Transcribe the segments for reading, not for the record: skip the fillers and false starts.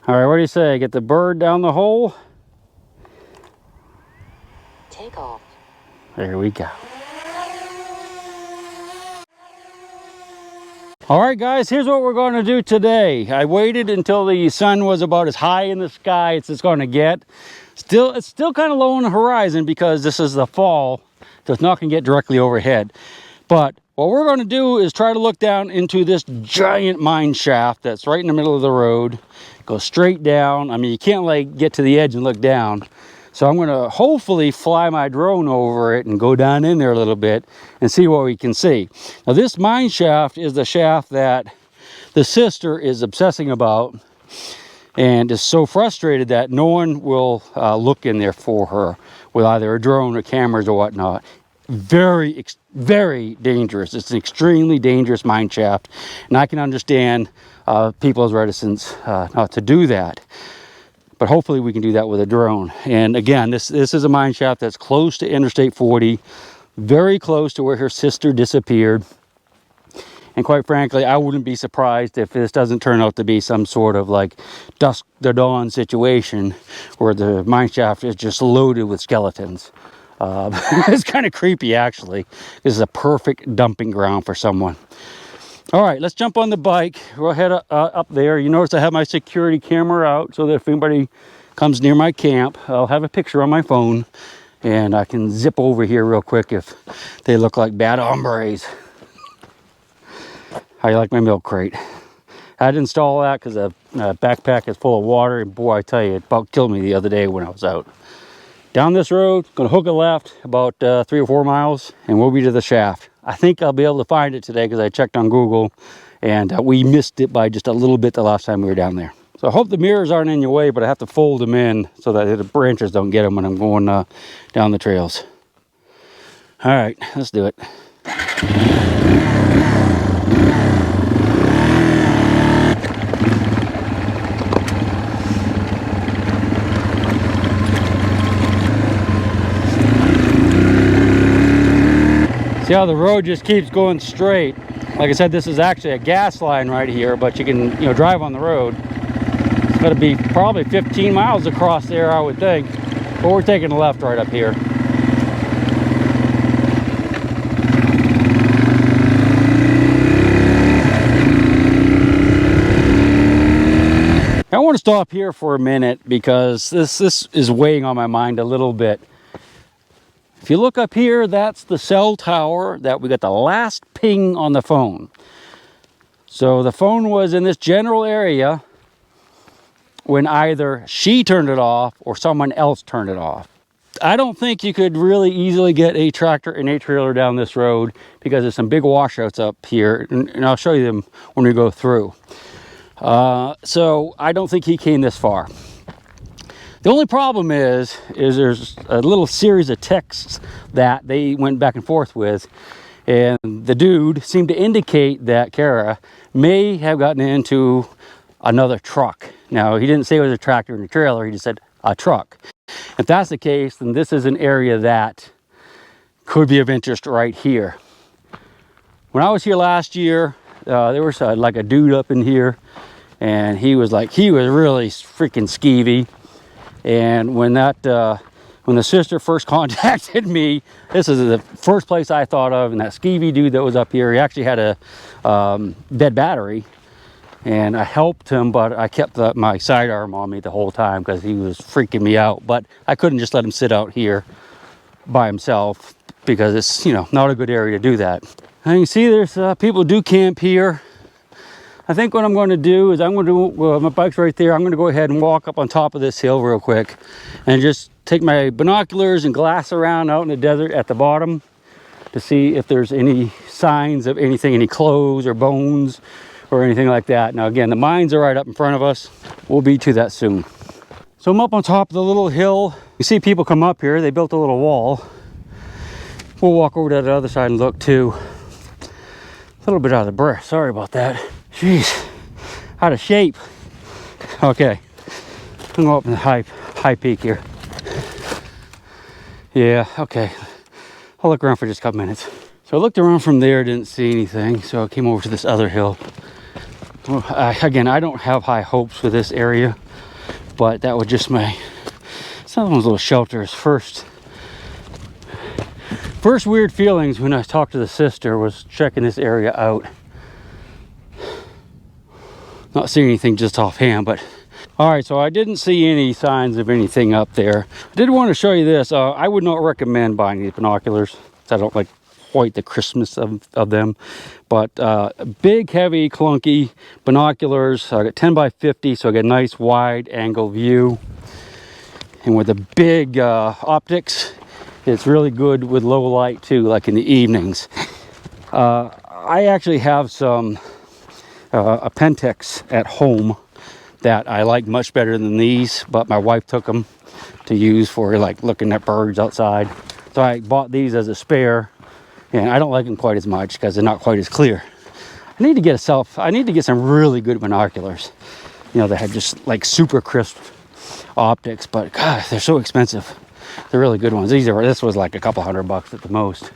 All right, what do you say? Get the bird down the hole? Take off. There we go. All right, guys, here's what we're going to do today. I waited until the sun was about as high in the sky as it's going to get. It's still kind of low on the horizon because this is the fall, so it's not going to get directly overhead. But what we're going to do is try to look down into this giant mine shaft that's right in the middle of the road. Go straight down. I mean, you can't like get to the edge and look down. So I'm going to hopefully fly my drone over it and go down in there a little bit and see what we can see. Now this mine shaft is the shaft that the sister is obsessing about and is so frustrated that no one will look in there for her with either a drone or cameras or whatnot. Very dangerous. It's an extremely dangerous mine shaft, and I can understand people's reticence not to do that. But hopefully we can do that with a drone. And again, this is a mine shaft that's close to Interstate 40, very close to where her sister disappeared. And quite frankly, I wouldn't be surprised if this doesn't turn out to be some sort of like dusk to dawn situation where the mine shaft is just loaded with skeletons. It's kind of creepy, actually. This is a perfect dumping ground for someone. All right, let's jump on the bike. We'll head up there. You notice I have my security camera out so that if anybody comes near my camp, I'll have a picture on my phone and I can zip over here real quick if they look like bad hombres. How you like my milk crate? I had to install that because the backpack is full of water, and boy, I tell you, it about killed me the other day when I was out. Down this road, gonna hook a left about 3 or 4 miles, and we'll be to the shaft. I think I'll be able to find it today because I checked on Google, and we missed it by just a little bit the last time we were down there. So I hope the mirrors aren't in your way, but I have to fold them in so that the branches don't get them when I'm going down the trails. All right, let's do it. See how the road just keeps going straight. Like I said, this is actually a gas line right here, but you can, drive on the road. It's going to be probably 15 miles across there, I would think. But we're taking a left right up here. I want to stop here for a minute because this is weighing on my mind a little bit. If you look up here, that's the cell tower that we got the last ping on the phone. So the phone was in this general area when either she turned it off or someone else turned it off. I don't think you could really easily get a tractor and a trailer down this road because there's some big washouts up here, and I'll show you them when we go through. So I don't think he came this far. The only problem is there's a little series of texts that they went back and forth with, and the dude seemed to indicate that Cara may have gotten into another truck. Now, he didn't say it was a tractor and a trailer, he just said a truck. If that's the case, then this is an area that could be of interest right here. When I was here last year, there was like a dude up in here, and he was really freaking skeevy. And when the sister first contacted me, this is the first place I thought of, and that skeevy dude that was up here, he actually had a dead battery, and I helped him, but I kept my sidearm on me the whole time because he was freaking me out. But I couldn't just let him sit out here by himself because it's, not a good area to do that. And you can see there's people do camp here. I think what I'm going to do is my bike's right there. I'm going to go ahead and walk up on top of this hill real quick and just take my binoculars and glass around out in the desert at the bottom to see if there's any signs of anything, any clothes or bones or anything like that. Now, again, the mines are right up in front of us. We'll be to that soon. So I'm up on top of the little hill. You see people come up here. They built a little wall. We'll walk over to the other side and look too. A little bit out of breath. Sorry about that. Jeez, out of shape. Okay, I'm going up in the high peak here. Yeah, okay. I'll look around for just a couple minutes. So I looked around from there, didn't see anything, so I came over to this other hill. Again, I don't have high hopes for this area, but that was just my, some of those little shelters. First weird feelings when I talked to the sister was checking this area out. Not seeing anything just offhand, but all right, so I didn't see any signs of anything up there. I did want to show you this. I would not recommend buying these binoculars. I don't like quite the Christmas of them, but big, heavy, clunky binoculars. I got 10 by 50, so I get a nice wide angle view. And with the big optics, it's really good with low light too, like in the evenings. I actually have some a Pentax at home that I like much better than these, but my wife took them to use for like looking at birds outside. So I bought these as a spare, and I don't like them quite as much because they're not quite as clear. I need to get some really good binoculars, you know, that have just like super crisp optics, but God, they're so expensive. They're really good ones. This was like a couple $100 at the most.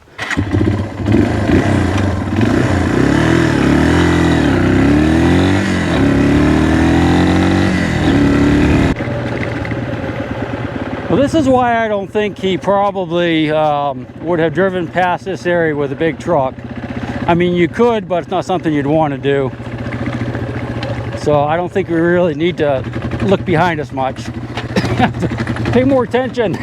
Well, this is why I don't think he probably would have driven past this area with a big truck. I mean, you could, but it's not something you'd want to do. So I don't think we really need to look behind us much. Pay more attention.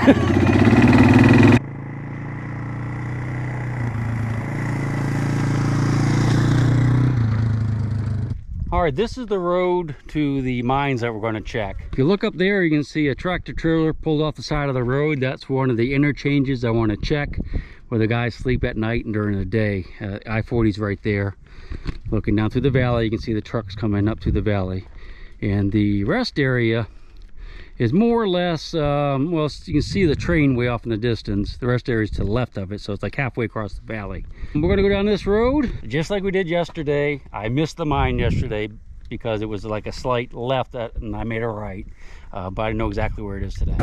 All right, this is the road to the mines that we're going to check. If you look up there, you can see a tractor trailer pulled off the side of the road. That's one of the interchanges I want to check where the guys sleep at night and during the day. I-40 is right there. Looking down through the valley, you can see the trucks coming up through the valley. And the rest area is more or less, well, you can see the train way off in the distance. The rest area is to the left of it, so it's like halfway across the valley. We're going to go down this road just like we did yesterday. I missed the mine yesterday because it was like a slight left and I made a right, but I know exactly where it is today.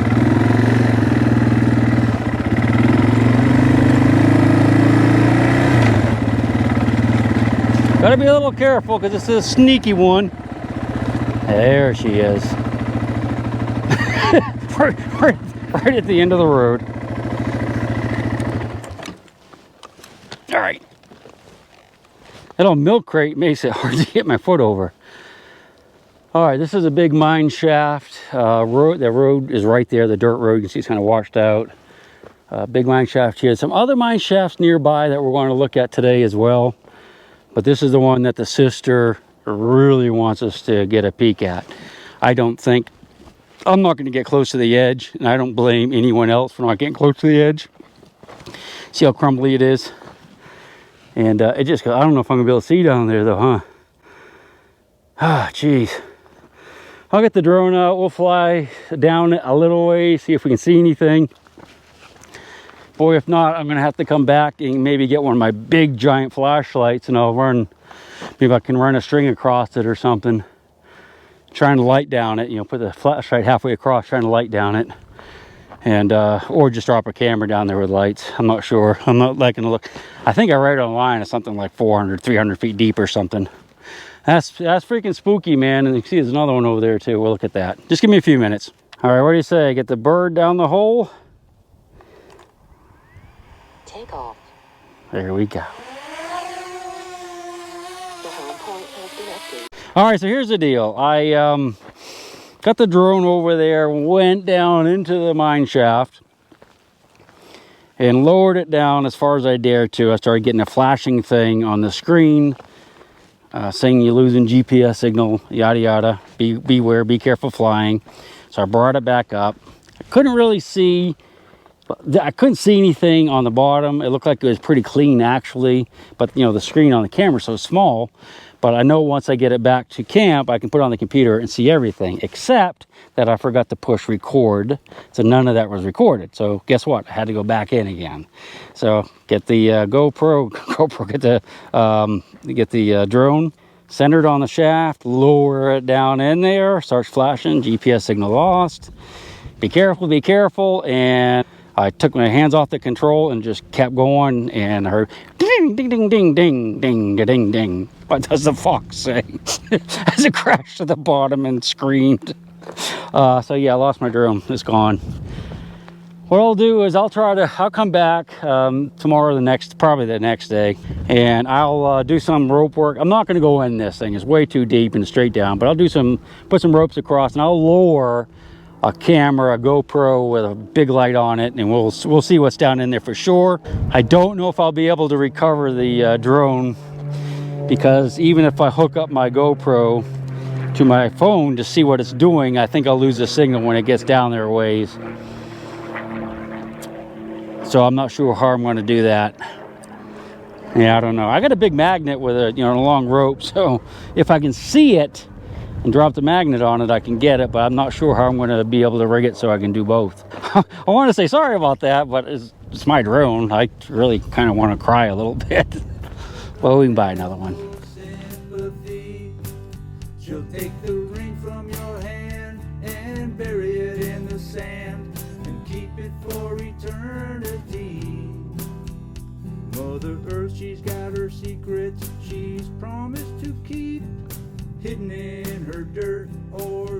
Gotta be a little careful because this is a sneaky one. There she is. right at the end of the road. All right. That old milk crate makes it hard to get my foot over. All right, this is a big mine shaft road. The road is right there, the dirt road. You can see it's kind of washed out. Big mine shaft here. Some other mine shafts nearby that we're going to look at today as well. But this is the one that the sister really wants us to get a peek at. I'm not going to get close to the edge, and I don't blame anyone else for not getting close to the edge. See how crumbly it is? And it just, I don't know if I'm going to be able to see down there though, huh? Ah, geez. I'll get the drone out. We'll fly down a little way, see if we can see anything. Boy, if not, I'm going to have to come back and maybe get one of my big giant flashlights, and I'll run, maybe I can run a string across it or something. Trying to light down it, you know, put the flashlight halfway across, trying to light down it. And, or just drop a camera down there with lights. I'm not sure. I'm not liking to look. I think I read online it's something like 400, 300 feet deep or something. That's freaking spooky, man. And you can see there's another one over there too. We'll look at that. Just give me a few minutes. All right, what do you say? Get the bird down the hole. Take off. There we go. The home point has been updated. All right, so here's the deal. I got the drone over there, went down into the mine shaft, and lowered it down as far as I dared to. I started getting a flashing thing on the screen, saying you're losing GPS signal, yada yada. Beware, be careful flying. So I brought it back up. I couldn't really see. I couldn't see anything on the bottom. It looked like it was pretty clean actually, but you know, the screen on the camera is so small. But I know once I get it back to camp, I can put it on the computer and see everything, except that I forgot to push record. So none of that was recorded. So guess what? I had to go back in again. So get the get the drone centered on the shaft, lower it down in there, starts flashing, GPS signal lost. Be careful, and I took my hands off the control and just kept going, and I heard ding, ding, ding, ding, ding, ding, ding, ding. What does the fox say? As it crashed to the bottom and screamed. So yeah, I lost my drone. It's gone. What I'll do is I'll come back tomorrow, probably the next day, and I'll do some rope work. I'm not going to go in this thing. It's way too deep and straight down, but I'll put some ropes across, and I'll lower a camera, a GoPro with a big light on it, and we'll see what's down in there for sure. I don't know if I'll be able to recover the drone, because even if I hook up my GoPro to my phone to see what it's doing, I think I'll lose the signal when it gets down there a ways. So I'm not sure how I'm going to do that. Yeah, I don't know. I got a big magnet with a long rope, so if I can see it and drop the magnet on it, I can get it, but I'm not sure how I'm going to be able to rig it so I can do both. I want to say sorry about that, but it's my drone. I really kind of want to cry a little bit. Well, we can buy another one. She'll take the ring from your hand and bury it in the sand and keep it for eternity. Mother Earth, she's got her secrets she's promised to keep, hidden in her dirt or